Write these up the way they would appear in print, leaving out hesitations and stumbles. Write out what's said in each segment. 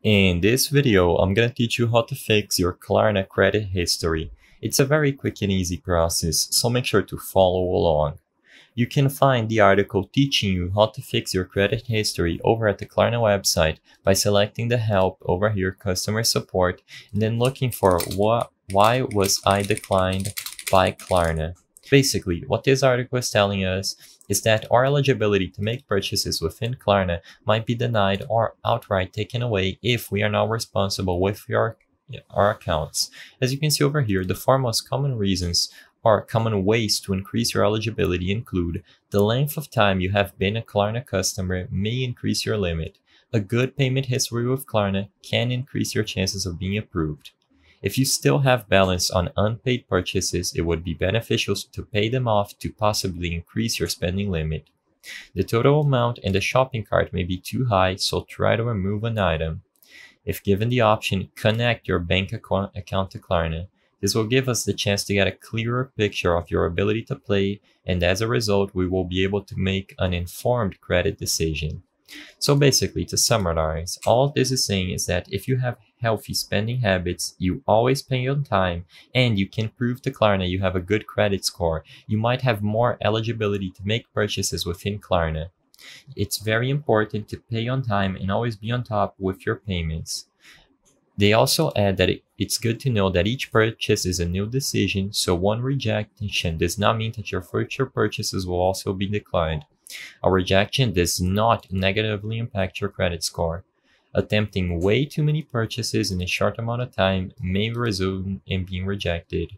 In this video, I'm gonna teach you how to fix your Klarna credit history. It's a very quick and easy process, so make sure to follow along. You can find the article teaching you how to fix your credit history over at the Klarna website by selecting the help over here, customer support, and then looking for why was I declined by Klarna. Basically, what this article is telling us is that our eligibility to make purchases within Klarna might be denied or outright taken away if we are not responsible with our accounts. As you can see over here, the four most common reasons or common ways to increase your eligibility include the length of time you have been a Klarna customer may increase your limit. A good payment history with Klarna can increase your chances of being approved. If you still have balance on unpaid purchases, it would be beneficial to pay them off to possibly increase your spending limit. The total amount in the shopping cart may be too high, so try to remove an item. If given the option, connect your bank account to Klarna. This will give us the chance to get a clearer picture of your ability to pay, and as a result, we will be able to make an informed credit decision. So basically, to summarize, all this is saying is that if you have healthy spending habits, you always pay on time, and you can prove to Klarna you have a good credit score, you might have more eligibility to make purchases within Klarna. It's very important to pay on time and always be on top with your payments. They also add that it's good to know that each purchase is a new decision, so one rejection does not mean that your future purchases will also be declined. A rejection does not negatively impact your credit score. Attempting way too many purchases in a short amount of time may result in being rejected.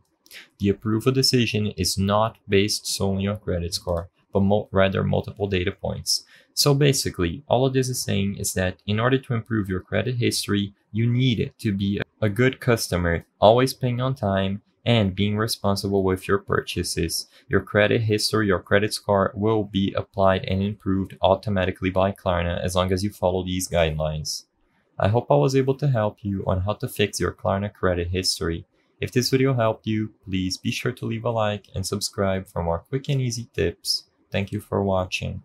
The approval decision is not based solely on credit score, but rather multiple data points. So basically, all of this is saying is that in order to improve your credit history, you need to be a good customer, always paying on time, and being responsible with your purchases. Your credit history or credit score will be applied and improved automatically by Klarna as long as you follow these guidelines. I hope I was able to help you on how to fix your Klarna credit history. If this video helped you, please be sure to leave a like and subscribe for more quick and easy tips. Thank you for watching.